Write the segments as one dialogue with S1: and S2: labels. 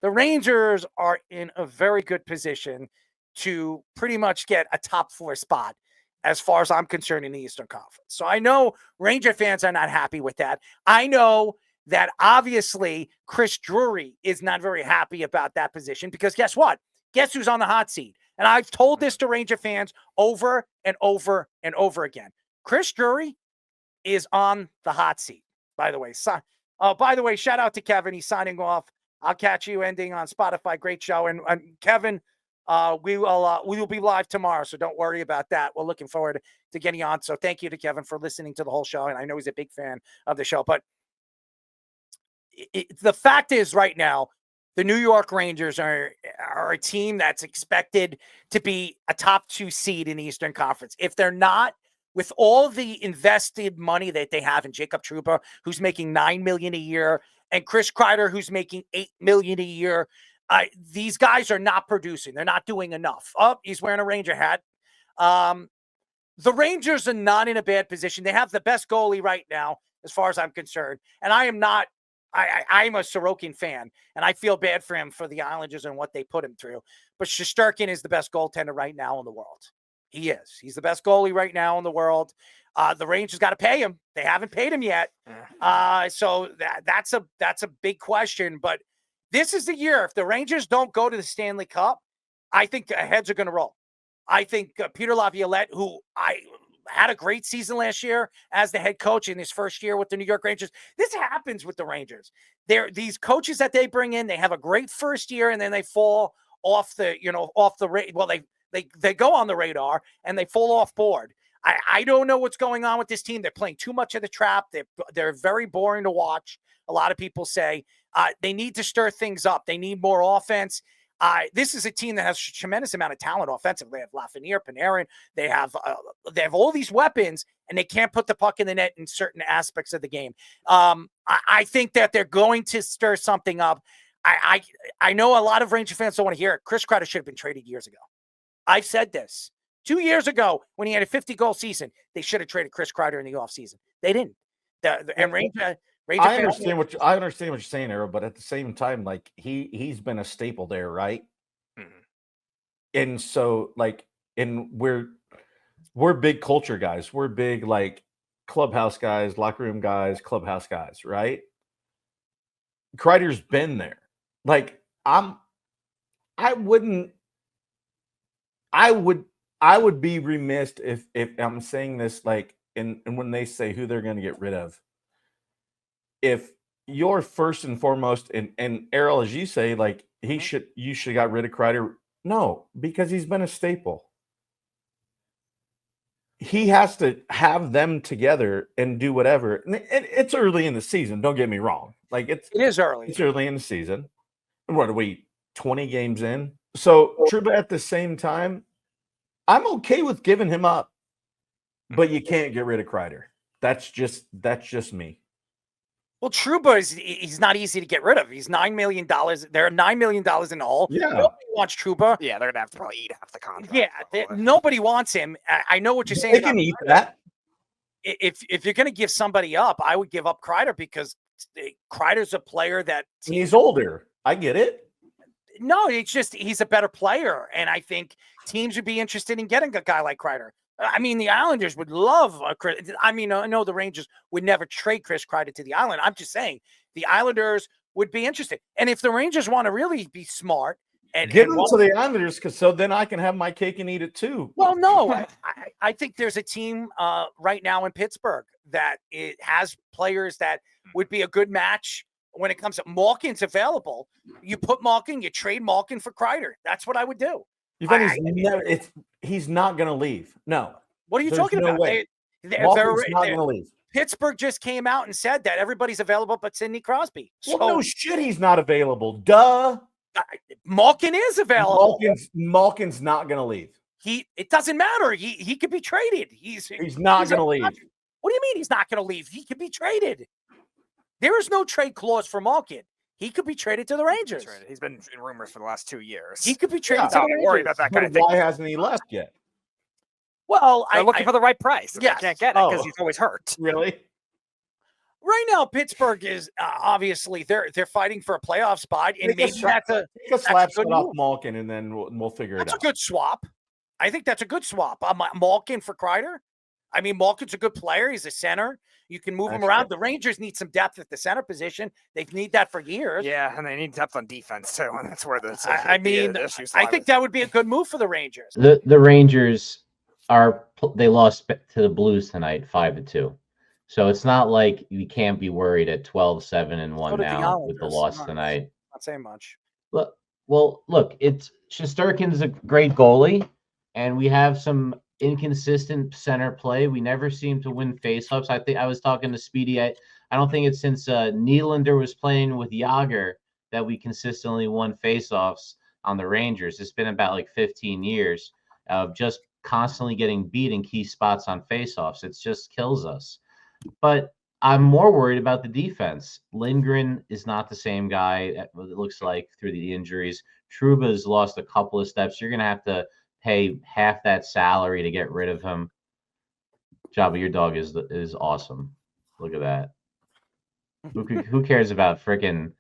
S1: the Rangers are in a very good position to pretty much get a top 4 spot as far as I'm concerned in the Eastern Conference. So I know Ranger fans are not happy with that. I know that obviously Chris Drury is not very happy about that position because guess what? Guess who's on the hot seat? And I've told this to Ranger fans over and over and over again. Chris Drury is on the hot seat, by the way. So, by the way, shout out to Kevin. He's signing off. I'll catch you ending on Spotify. Great show. And Kevin, we will be live tomorrow, so don't worry about that. We're looking forward to getting on. So thank you to Kevin for listening to the whole show. And I know he's a big fan of the show. But the fact is right now, the New York Rangers are a team that's expected to be a top 2 seed in the Eastern Conference. If they're not, with all the invested money that they have in Jacob Trouba, who's making $9 million a year, and Chris Kreider, who's making $8 million a year, these guys are not producing. They're not doing enough. Oh, he's wearing a Ranger hat. The Rangers are not in a bad position. They have the best goalie right now, as far as I'm concerned. And I am not. I'm a Sorokin fan, and I feel bad for him for the Islanders and what they put him through. But Shesterkin is the best goaltender right now in the world. He is. He's the best goalie right now in the world. The Rangers got to pay him. They haven't paid him yet. So that's a big question. But this is the year. If the Rangers don't go to the Stanley Cup, I think heads are going to roll. I think Peter Laviolette, who I had a great season last year as the head coach in his first year with the New York Rangers. This happens with the Rangers. These coaches that they bring in, they have a great first year and then they fall off the well, they go on the radar and they fall off board. I don't know what's going on with this team. They're playing too much of the trap. They're very boring to watch. A lot of people say they need to stir things up. They need more offense. This is a team that has a tremendous amount of talent offensively. They have Lafreniere, Panarin. They have all these weapons, and they can't put the puck in the net in certain aspects of the game. I think that they're going to stir something up. I know a lot of Ranger fans don't want to hear it. Chris Kreider should have been traded years ago. I've said this. 2 years ago, when he had a 50-goal season, they should have traded Chris Kreider in the offseason. They didn't.
S2: I understand what you're saying, Arrow, but at the same time, like he's been a staple there, right? Mm-hmm. And so, and we're big culture guys. We're big like clubhouse guys, locker room guys, clubhouse guys, right? Kreider's been there. Like I would be remiss if I'm saying this like and when they say who they're going to get rid of. If you're first and foremost, and Errol, as you say, like you should have got rid of Kreider. No, because he's been a staple. He has to have them together and do whatever. And it's early in the season. Don't get me wrong. Like it
S1: is early.
S2: It's early in the season. What are we 20 games in? So Trouba at the same time, I'm okay with giving him up, but you can't get rid of Kreider. That's just me.
S1: Well, Trouba he's not easy to get rid of. He's $9 million. They're $9 million in the hole.
S2: Yeah.
S1: Nobody wants Trouba.
S3: Yeah, they're gonna have to probably eat half the contract.
S1: Yeah, nobody wants him. I know what you're saying.
S2: They can eat that.
S1: If you're gonna give somebody up, I would give up Kreider because Kreider's a player that
S2: he's older. I get it.
S1: No, it's just he's a better player, and I think teams would be interested in getting a guy like Kreider. I mean, the Islanders would love Chris. I mean, I know the Rangers would never trade Chris Kreider to the Island. I'm just saying the Islanders would be interested. And if the Rangers want to really be smart and
S2: give them to the Islanders, because so then I can have my cake and eat it too.
S1: Well, no, I think there's a team right now in Pittsburgh that it has players that would be a good match when it comes to Malkin's available. You put Malkin, you trade Malkin for Kreider. That's what I would do.
S2: He's not going to leave. No.
S1: What are you talking about?
S2: They're not going to leave.
S1: Pittsburgh just came out and said that everybody's available but Sidney Crosby.
S2: Well, no shit, he's not available. Duh.
S1: Malkin is available.
S2: Malkin's not going to leave.
S1: It doesn't matter. He could be traded. He's
S2: not going to leave.
S1: What do you mean he's not going to leave? He could be traded. There is no trade clause for Malkin. He could be traded to the Rangers.
S3: He's been in rumors for the last 2 years.
S1: He could be traded to the Rangers.
S3: Worry about that kind of thing.
S2: Why hasn't he left yet?
S1: Well,
S3: they're looking for the right price.
S1: Yeah,
S3: they can't get it because he's always hurt.
S2: Really?
S1: Right now, Pittsburgh is obviously they're fighting for a playoff spot, and maybe that's a
S2: slap
S1: good
S2: off
S1: move.
S2: Malkin, and then we'll figure it out.
S1: That's a good swap. I think that's a good swap. Malkin for Kreider. I mean, Malkin's a good player. He's a center. You can move him around. The Rangers need some depth at the center position. They've need that for years.
S3: Yeah, and they need depth on defense too, and that's where the issues
S1: I think that would be a good move for the Rangers.
S4: The Rangers they lost to the Blues tonight 5-2. So it's not like we can't be worried at 12-7-1 now with the loss tonight.
S1: Not saying much.
S4: Look, it's Shesterkin's a great goalie, and we have some inconsistent center play. We never seem to win faceoffs. I think I was talking to Speedy. I don't think it's since Nylander was playing with Jágr that we consistently won faceoffs on the Rangers. It's been about like 15 years of just constantly getting beat in key spots on faceoffs. It just kills us. But I'm more worried about the defense. Lindgren is not the same guy, it looks like, through the injuries. Trouba has lost a couple of steps. You're going to have to pay half that salary to get rid of him. Jabba, your dog is awesome. Look at that. Who cares about freaking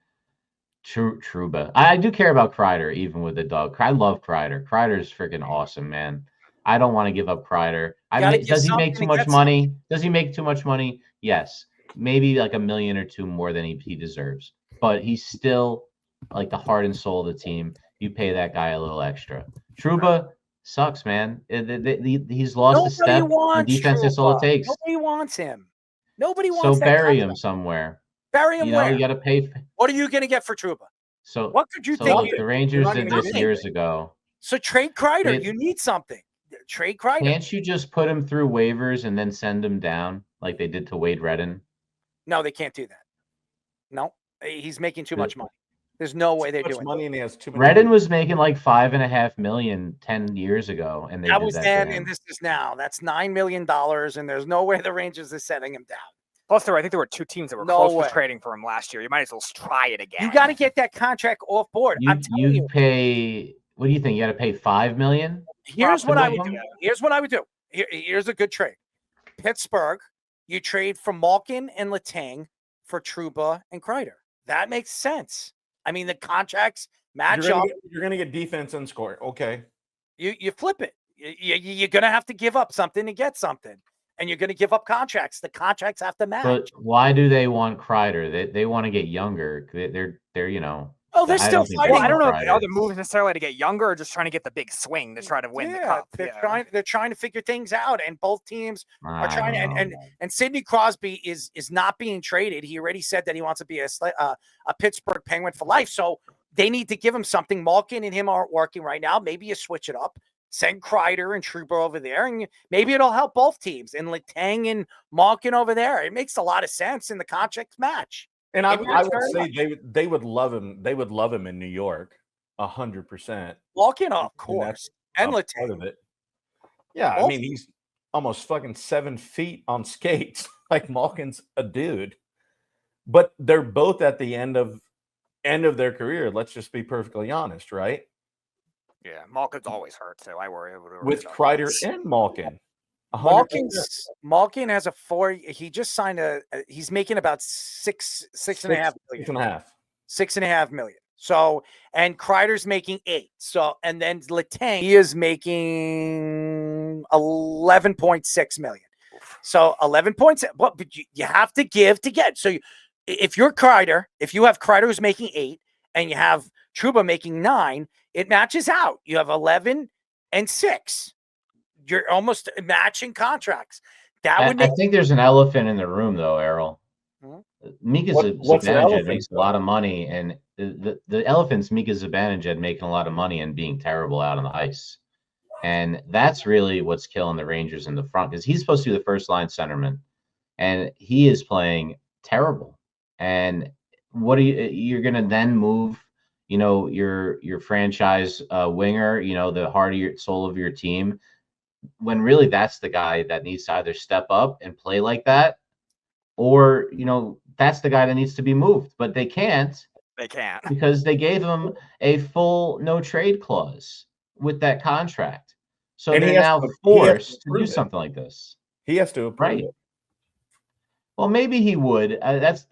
S4: Trouba? I do care about Kreider, even with the dog. I love Kreider. Kreider's freaking awesome, man. I don't want to give up Kreider. Does he make too much money? Does he make too much money? Yes. Maybe like $1 million or $2 million more than he deserves. But he's still like the heart and soul of the team. You pay that guy a little extra. Trouba sucks, man. He's lost a step. Defense is all it takes.
S1: Nobody wants him. Nobody wants
S4: So bury him somewhere.
S1: Bury him where?
S4: You got to pay.
S1: What are you going to get for Trouba?
S4: So
S1: what could you think?
S4: Like the Rangers did this years ago.
S1: So trade Kreider. You need something. Trade Kreider.
S4: Can't you just put him through waivers and then send him down like they did to Wade Redden?
S1: No, they can't do that. No, he's making too much money. There's no way they're doing
S2: money, and he has too many.
S4: Redden was making like $5.5 million 10 years ago, and
S1: that was then, and this is now. That's $9 million, and there's no way the Rangers are setting him down.
S3: Plus, I think there were two teams that were close to trading for him last year. You might as well try it again.
S1: You got to get that contract off board.
S4: You pay. What do you think? You got to pay $5 million?
S1: Here's what I would do. Here's a good trade. Pittsburgh, you trade for Malkin and Letang for Trouba and Kreider. That makes sense. I mean, the contracts match up.
S2: You're going to get defense and score. Okay.
S1: You flip it. You're going to have to give up something to get something. And you're going to give up contracts. The contracts have to match.
S4: But why do they want Kreider? They want to get younger. They're
S1: Oh, they're still fighting.
S3: I don't know if the other move is necessarily to get younger or just trying to get the big swing to try to win the cup.
S1: They're trying to figure things out, and both teams are trying to. And Sidney Crosby is not being traded. He already said that he wants to be a Pittsburgh Penguin for life. So they need to give him something. Malkin and him aren't working right now. Maybe you switch it up. Send Kreider and Trouba over there, and maybe it'll help both teams. And Letang and Malkin over there. It makes a lot of sense, and the contracts match.
S2: And I would say they would love him. They would love him in New York, 100%.
S1: Malkin, of course, and Letang.
S2: Part of it. Yeah, I mean, he's almost fucking 7 feet on skates. Like Malkin's a dude, but they're both at the end of their career. Let's just be perfectly honest, right?
S3: Yeah, Malkin's always hurt, so I worry
S2: with Kreider and Malkin.
S1: Malkin has a 4. He just signed he's making about $6.5 million. $6.5 million. So, and Kreider's making 8. So, and then Letang, he is making 11.6 million. So 11.6. But you have to give to get. So if you're Kreider, if you have Kreider who's making 8 and you have Trouba making 9, it matches out. You have 11 and 6. You're almost matching contracts.
S4: I think there's an elephant in the room, though, Errol. Mika Zibanejad makes a lot of money, and the elephant's Mika Zibanejad making a lot of money and being terrible out on the ice. And that's really what's killing the Rangers in the front, because he's supposed to be the first-line centerman, and he is playing terrible. And what you're going to then move, your franchise winger, the heart of soul of your team, when really that's the guy that needs to either step up and play like that, or, that's the guy that needs to be moved. But they can't.
S3: They can't.
S4: Because they gave him a full no trade clause with that contract. So they're now forced to do something like this.
S2: He has to approve it.
S4: Well, maybe he would. That's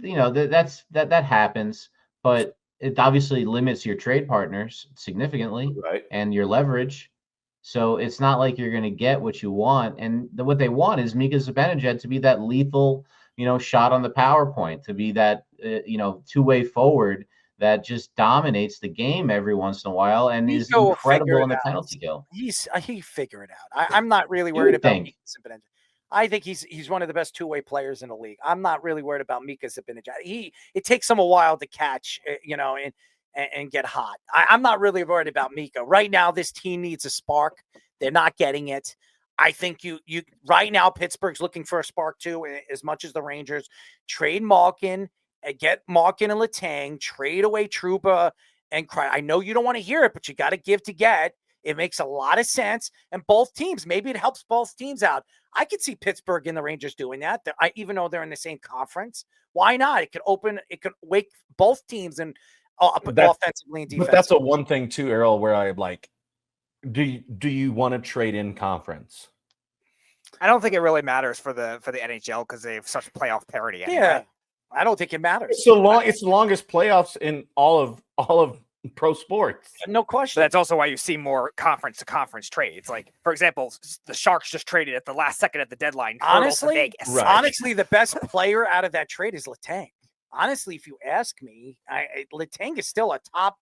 S4: that happens, but it obviously limits your trade partners significantly
S2: Right.
S4: and your leverage. So it's not like you're going to get what you want, and what they want is Mika Zibanejad to be that lethal, shot on the power point, to be that two-way forward that just dominates the game every once in a while and is
S1: Mika will figure
S4: incredible
S1: it
S4: in the
S1: out.
S4: penalty kill.
S1: He figure it out. I'm not really
S4: You
S1: worried
S4: would
S1: about
S4: think.
S1: Mika Zibanejad. I think he's one of the best two-way players in the league. I'm not really worried about Mika Zibanejad. It takes him a while to catch, and get hot. I'm not really worried about Mika. Right now, this team needs a spark. They're not getting it. I think you right now, Pittsburgh's looking for a spark too, as much as the Rangers. Trade Malkin, get Malkin and Letang, trade away Trouba and Kreider. I know you don't want to hear it, but you got to give to get. It makes a lot of sense. And both teams, maybe it helps both teams out. I could see Pittsburgh and the Rangers doing that. Even though they're in the same conference. Why not? It could wake both teams and offensively and defensively.
S2: But that's a one thing too, Errol, where I like, do you want to trade in conference?
S3: I don't think it really matters for the NHL because they have such playoff parity. Anyway.
S1: Yeah, I don't think it matters.
S2: It's the longest playoffs in all of pro sports.
S1: No
S3: But
S1: question.
S3: that's also why you see more conference to conference trades. Like, for example, the Sharks just traded at the last second at the dedeadline.
S1: Honestly,
S2: Right.
S1: honestly, the best player out of that trade is Letang. Honestly, if you ask me, Letang is still a top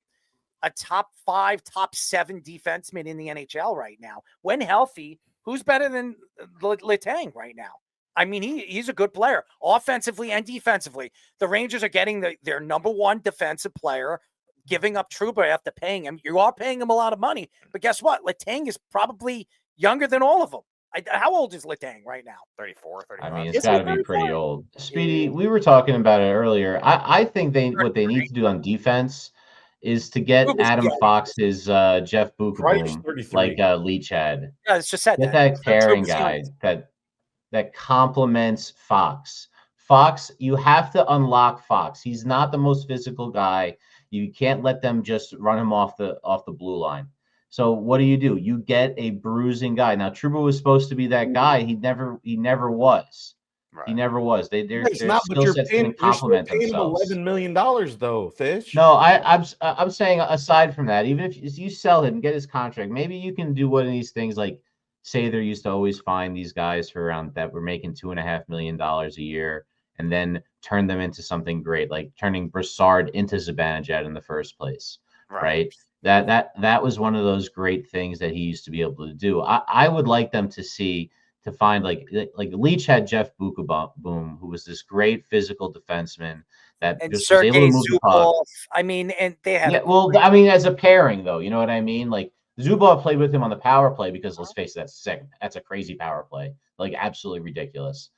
S1: 5, top 7 defenseman in the NHL right now. When healthy, who's better than Letang right now? I mean, he's a good player, offensively and defensively. The Rangers are getting their number one defensive player, giving up Trouba after paying him. You are paying him a lot of money, but guess what? Letang is probably younger than all of them. How old is Letang right now?
S3: 34, 35.
S4: I mean,
S1: Is
S4: it's
S1: he
S4: got to be
S1: 34?
S4: pretty old. Speedy, we were talking about it earlier. I think what they need to do on defense is to get
S1: Trouba's
S4: Adam
S1: young.
S4: Fox his Jeff
S2: Kreider's
S4: Bukaboom
S2: 33.
S4: like Leach had.
S1: Yeah, it's just said
S4: Get that pairing
S1: Trouba's
S4: guy
S1: young.
S4: that complements Fox. Fox, you have to unlock Fox. He's not the most physical guy. You can't let them just run him off the blue line. So what do? You get a bruising guy. Now Trouba was supposed to be that guy. He never was.
S3: Right.
S4: He never was. Their
S2: It's not, but
S4: skill sets didn't complement
S2: you're still paying him
S4: themselves.
S2: $11 million though, Fish.
S4: No, I'm saying aside from that, even if you sell him, get his contract, maybe you can do one of these things like say they used to always find these guys for around that were making $2.5 million a year, and then turn them into something great, like turning Brassard into Zibanejad in the first place, right? That was one of those great things that he used to be able to do. I would like them to find like Leach had Jeff Bukaboom, who was this great physical defenseman that
S1: And
S4: just was able to
S1: Sergei
S4: move the puck.
S1: Zubov. I mean, and they had
S4: I mean, as a pairing though, you know what I mean? Like Zubov played with him on the power play because let's face it, that's a crazy power play, like absolutely ridiculous.